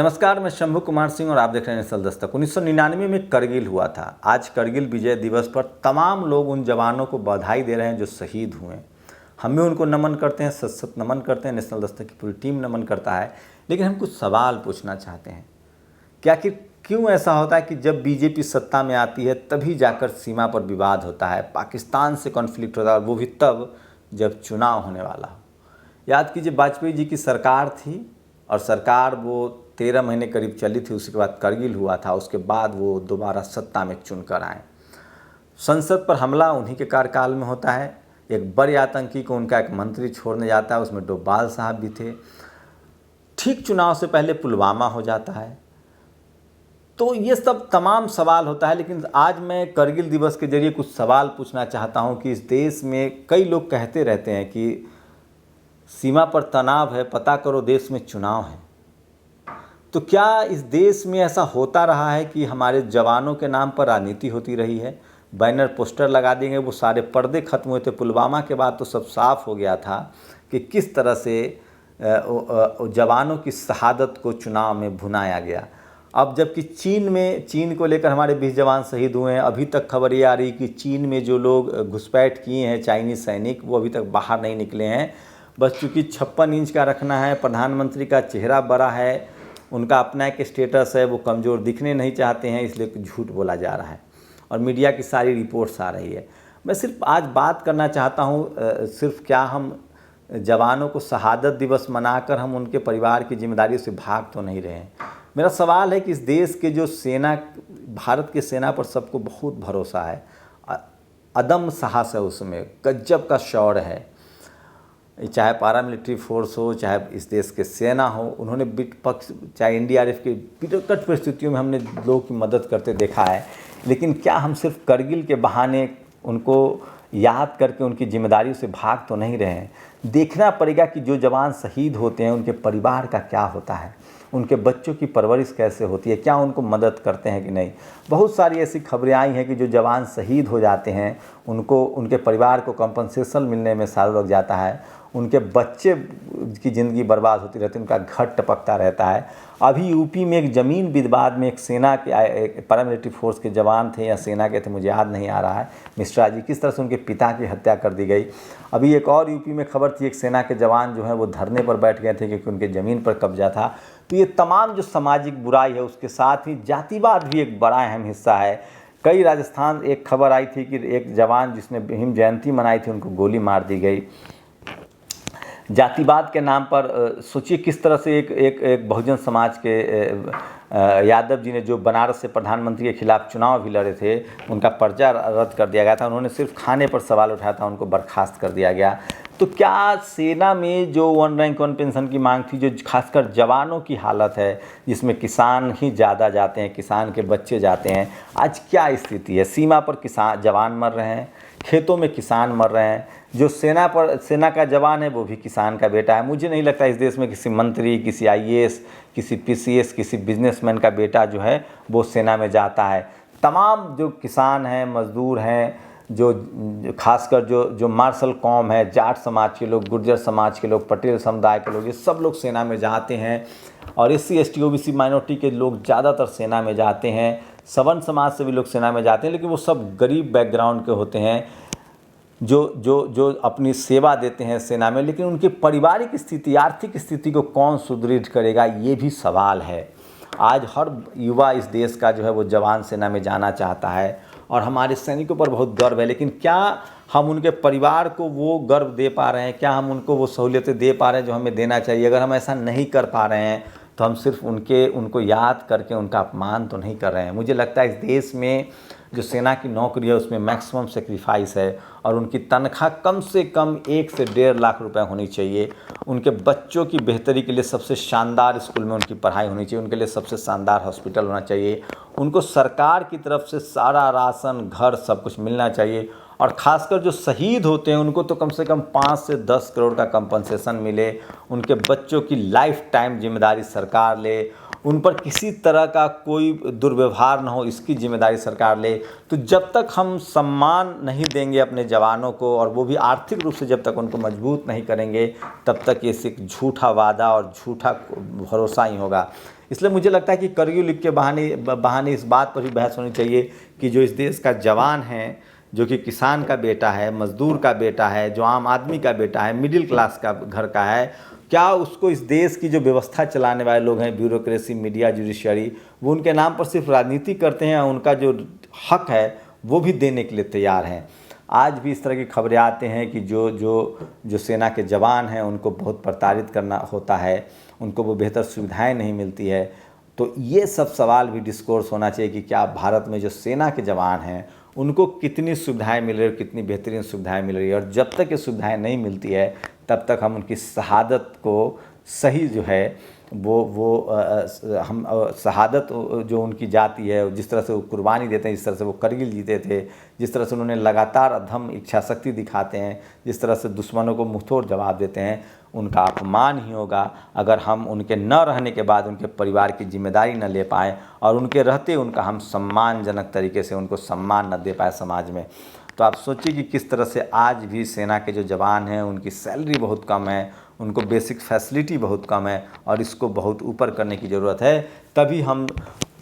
नमस्कार, मैं शंभू कुमार सिंह और आप देख रहे हैं नेशनल दस्तक। 1999 में करगिल हुआ था। आज करगिल विजय दिवस पर तमाम लोग उन जवानों को बधाई दे रहे हैं जो शहीद हुए। हम भी उनको नमन करते हैं, सत सत नमन करते हैं। नेशनल दस्तक की पूरी टीम नमन करता है। लेकिन हम कुछ सवाल पूछना चाहते हैं क्या कि क्यों ऐसा होता है कि जब बीजेपी सत्ता में आती है तभी जाकर सीमा पर विवाद होता है, पाकिस्तान से कॉन्फ्लिक्ट होता है, वो भी तब जब चुनाव होने वाला हो। याद कीजिए, वाजपेयी जी की सरकार थी और सरकार वो 13 महीने करीब चली थी। उसके बाद करगिल हुआ था, उसके बाद वो दोबारा सत्ता में चुनकर आए। संसद पर हमला उन्हीं के कार्यकाल में होता है। एक बड़े आतंकी को उनका एक मंत्री छोड़ने जाता है, उसमें डोभाल साहब भी थे। ठीक चुनाव से पहले पुलवामा हो जाता है। तो ये सब तमाम सवाल होता है। लेकिन आज मैं करगिल दिवस के जरिए कुछ सवाल पूछना चाहता हूँ कि इस देश में कई लोग कहते रहते हैं कि सीमा पर तनाव है, पता करो देश में चुनाव है। तो क्या इस देश में ऐसा होता रहा है कि हमारे जवानों के नाम पर राजनीति होती रही है? बैनर पोस्टर लगा देंगे, वो सारे पर्दे खत्म हुए थे। पुलवामा के बाद तो सब साफ हो गया था कि किस तरह से जवानों की शहादत को चुनाव में भुनाया गया। अब जबकि चीन को लेकर हमारे 20 जवान शहीद हुए हैं। अभी तक खबर ये आ रही कि चीन में जो लोग घुसपैठ किए हैं चाइनीज़ सैनिक, वो अभी तक बाहर नहीं निकले हैं। बस चूँकि 56 इंच का रखना है, प्रधानमंत्री का चेहरा बड़ा है, उनका अपना एक स्टेटस है, वो कमज़ोर दिखने नहीं चाहते हैं, इसलिए झूठ बोला जा रहा है और मीडिया की सारी रिपोर्ट्स आ रही है। मैं सिर्फ आज बात करना चाहता हूँ, सिर्फ क्या हम जवानों को शहादत दिवस मनाकर हम उनके परिवार की जिम्मेदारी से भाग तो नहीं रहे हैं। मेरा सवाल है कि इस देश के जो सेना, भारत की सेना पर सबको बहुत भरोसा है, अदम्य साहस है, उसमें गजब का शौर्य है। चाहे पैरामिलिट्री फोर्स हो, चाहे इस देश के सेना हो, उन्होंने विपक्ष, चाहे एनडीआरएफ के विकट परिस्थितियों में हमने लोगों की मदद करते देखा है। लेकिन क्या हम सिर्फ करगिल के बहाने उनको याद करके उनकी जिम्मेदारियों से भाग तो नहीं रहे हैं? देखना पड़ेगा कि जो जवान शहीद होते हैं उनके परिवार का क्या होता है, उनके बच्चों की परवरिश कैसे होती है, क्या उनको मदद करते हैं कि नहीं। बहुत सारी ऐसी खबरें आई हैं कि जो जवान शहीद हो जाते हैं उनको, उनके परिवार को कंपनसेशन मिलने में साल लग जाता है, उनके बच्चे की ज़िंदगी बर्बाद होती रहती है, उनका घर टपकता रहता है। अभी यूपी में एक ज़मीन विवाद में एक सेना के पैरामिलिट्री फोर्स के जवान थे या सेना के थे, मुझे याद नहीं आ रहा है, मिश्रा जी, किस तरह से उनके पिता की हत्या कर दी गई। अभी एक और यूपी में खबर थी, एक सेना के जवान जो है वो धरने पर बैठ गए थे क्योंकि उनके ज़मीन पर कब्जा था। तो ये तमाम जो सामाजिक बुराई है, उसके साथ ही जातिवाद भी एक बड़ा अहम हिस्सा है। कई राजस्थान एक खबर आई थी कि एक जवान जिसने भीम जयंती मनाई थी, उनको गोली मार दी गई। जातिवाद के नाम पर सोचिए किस तरह से एक बहुजन समाज के यादव जी ने, जो बनारस से प्रधानमंत्री के खिलाफ चुनाव भी लड़े थे, उनका पर्चा रद्द कर दिया गया था। उन्होंने सिर्फ खाने पर सवाल उठाया था, उनको बर्खास्त कर दिया गया। तो क्या सेना में जो 1 रैंक 1 पेंशन की मांग थी, जो खासकर जवानों की हालत है, जिसमें किसान ही ज़्यादा जाते हैं, किसान के बच्चे जाते हैं, आज क्या स्थिति है? सीमा पर किसान जवान मर रहे हैं, खेतों में किसान मर रहे हैं। जो सेना का जवान है वो भी किसान का बेटा है। मुझे नहीं लगता इस देश में किसी मंत्री, किसी आईएएस, किसी पीसीएस, किसी बिजनेसमैन का बेटा जो है वो सेना में जाता है। तमाम जो किसान हैं, मजदूर हैं, जो खासकर जो मार्शल कौम है, जाट समाज के लोग, गुर्जर समाज के लोग, पटेल समुदाय के लोग, ये सब लोग सेना में जाते हैं। और एससी एसटी ओबीसी माइनॉरिटी के लोग ज़्यादातर सेना में जाते हैं। सवर्ण समाज से भी लोग सेना में जाते हैं, लेकिन वो सब गरीब बैकग्राउंड के होते हैं जो अपनी सेवा देते हैं सेना में। लेकिन उनकी पारिवारिक स्थिति, आर्थिक स्थिति को कौन सुदृढ़ करेगा, ये भी सवाल है। आज हर युवा इस देश का जो है वो जवान सेना में जाना चाहता है और हमारे सैनिकों पर बहुत गर्व है। लेकिन क्या हम उनके परिवार को वो गर्व दे पा रहे हैं? क्या हम उनको वो सहूलियतें दे पा रहे हैं जो हमें देना चाहिए? अगर हम ऐसा नहीं कर पा रहे हैं तो हम सिर्फ उनको याद करके उनका अपमान तो नहीं कर रहे हैं। मुझे लगता है इस देश में जो सेना की नौकरी है उसमें मैक्सिमम सेक्रीफाइस है और उनकी तनख्वाह कम से कम 1 से 1.5 लाख रुपए होनी चाहिए। उनके बच्चों की बेहतरी के लिए सबसे शानदार स्कूल में उनकी पढ़ाई होनी चाहिए, उनके लिए सबसे शानदार हॉस्पिटल होना चाहिए, उनको सरकार की तरफ से सारा राशन, घर, सब कुछ मिलना चाहिए। और ख़ासकर जो शहीद होते हैं उनको तो कम से कम 5 से 10 करोड़ का कंपनसेशन मिले, उनके बच्चों की लाइफ टाइम जिम्मेदारी सरकार ले, उन पर किसी तरह का कोई दुर्व्यवहार न हो, इसकी जिम्मेदारी सरकार ले। तो जब तक हम सम्मान नहीं देंगे अपने जवानों को, और वो भी आर्थिक रूप से जब तक उनको मजबूत नहीं करेंगे, तब तक ये सिर्फ झूठा वादा और झूठा भरोसा ही होगा। इसलिए मुझे लगता है कि करगिल युद्ध के बहाने इस बात पर भी बहस होनी चाहिए कि जो इस देश का जवान है, जो कि किसान का बेटा है, मजदूर का बेटा है, जो आम आदमी का बेटा है, मिडिल क्लास का घर का है, क्या उसको इस देश की जो व्यवस्था चलाने वाले लोग हैं, ब्यूरोक्रेसी, मीडिया, जुडिशरी, वो उनके नाम पर सिर्फ राजनीति करते हैं, उनका जो हक है वो भी देने के लिए तैयार हैं। आज भी इस तरह की खबरें आते हैं कि जो सेना के जवान हैं उनको बहुत प्रताड़ित करना होता है, उनको वो बेहतर सुविधाएं नहीं मिलती है। तो ये सब सवाल भी डिस्कोर्स होना चाहिए कि क्या भारत में जो सेना के जवान हैं उनको कितनी सुविधाएं मिल रही है, कितनी बेहतरीन सुविधाएं मिल रही है, और जब तक ये सुविधाएं नहीं मिलती है तब तक हम उनकी शहादत को सही जो है हम शहादत जो उनकी जाती है, जिस तरह से वो कुर्बानी देते हैं, जिस तरह से वो करगिल जीते थे, जिस तरह से उन्होंने लगातार अधम इच्छा शक्ति दिखाते हैं, जिस तरह से दुश्मनों को मुंहतोड़ जवाब देते हैं, उनका अपमान ही होगा अगर हम उनके न रहने के बाद उनके परिवार की जिम्मेदारी न ले पाएँ और उनके रहते उनका हम सम्मानजनक तरीके से उनको सम्मान न दे पाए समाज में। तो आप सोचिए कि किस तरह से आज भी सेना के जो जवान हैं उनकी सैलरी बहुत कम है, उनको बेसिक फैसिलिटी बहुत कम है, और इसको बहुत ऊपर करने की ज़रूरत है। तभी हम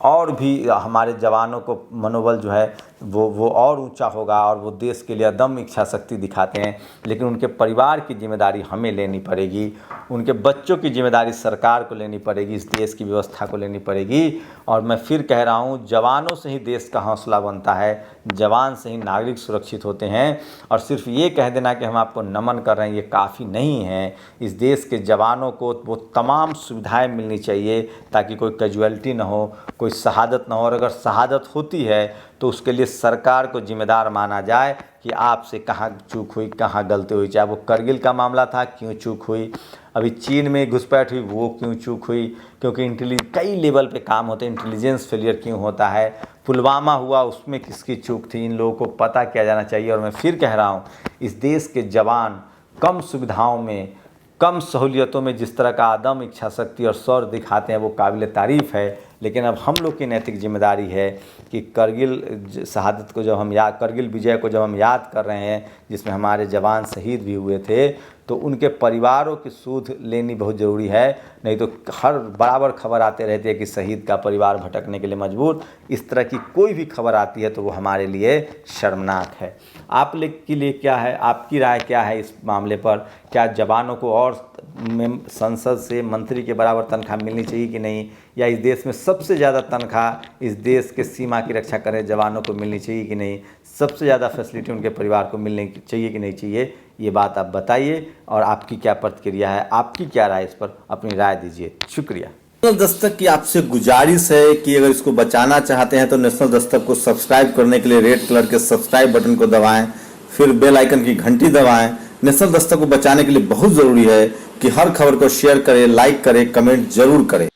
और भी हमारे जवानों को मनोबल जो है वो और ऊंचा होगा और वो देश के लिए अदम्य इच्छा शक्ति दिखाते हैं। लेकिन उनके परिवार की जिम्मेदारी हमें लेनी पड़ेगी, उनके बच्चों की जिम्मेदारी सरकार को लेनी पड़ेगी, इस देश की व्यवस्था को लेनी पड़ेगी। और मैं फिर कह रहा हूँ, जवानों से ही देश का हौसला बनता है, जवान से ही नागरिक सुरक्षित होते हैं। और सिर्फ ये कह देना कि हम आपको नमन कर रहे हैं, ये काफ़ी नहीं है। इस देश के जवानों को वो तमाम सुविधाएँ मिलनी चाहिए ताकि कोई कैजुअलिटी ना हो, कोई शहादत ना हो। और अगर शहादत होती है तो उसके लिए सरकार को जिम्मेदार माना जाए कि आपसे कहाँ चूक हुई, कहाँ गलती हुई। चाहे वो करगिल का मामला था, क्यों चूक हुई, अभी चीन में घुसपैठ हुई, वो क्यों चूक हुई, क्योंकि कई लेवल पे काम होते हैं, इंटेलिजेंस फेलियर क्यों होता है, पुलवामा हुआ उसमें किसकी चूक थी, इन लोगों को पता किया जाना चाहिए। और मैं फिर कह रहा हूँ, इस देश के जवान कम सुविधाओं में, कम सहूलियतों में जिस तरह का आदम इच्छा शक्ति और शौर्य दिखाते हैं वो काबिल तारीफ़ है। लेकिन अब हम लोग की नैतिक जिम्मेदारी है कि करगिल शहादत को जब हम करगिल विजय को जब हम याद कर रहे हैं, जिसमें हमारे जवान शहीद भी हुए थे, तो उनके परिवारों की सूध लेनी बहुत ज़रूरी है। नहीं तो हर बराबर खबर आते रहती है कि शहीद का परिवार भटकने के लिए मजबूर। इस तरह की कोई भी खबर आती है तो वो हमारे लिए शर्मनाक है। आप के लिए क्या है, आपकी राय क्या है इस मामले पर? क्या जवानों को और संसद से मंत्री के बराबर तनख्वाह मिलनी चाहिए कि नहीं, या इस देश में सबसे ज़्यादा तनख्वाह इस देश के सीमा की रक्षा करें जवानों को मिलनी चाहिए कि नहीं, सबसे ज़्यादा फैसिलिटी उनके परिवार को मिलनी चाहिए कि नहीं चाहिए? ये बात आप बताइए और आपकी क्या प्रतिक्रिया है, आपकी क्या राय, इस पर अपनी राय दीजिए। शुक्रिया। नेशनल दस्तक की आपसे गुजारिश है कि अगर इसको बचाना चाहते हैं तो नेशनल दस्तक को सब्सक्राइब करने के लिए रेड कलर के सब्सक्राइब बटन को दबाएं, फिर बेल आइकन की घंटी दबाएं। नेशनल दस्तक को बचाने के लिए बहुत ज़रूरी है कि हर खबर को शेयर करें, लाइक करें, कमेंट जरूर करें।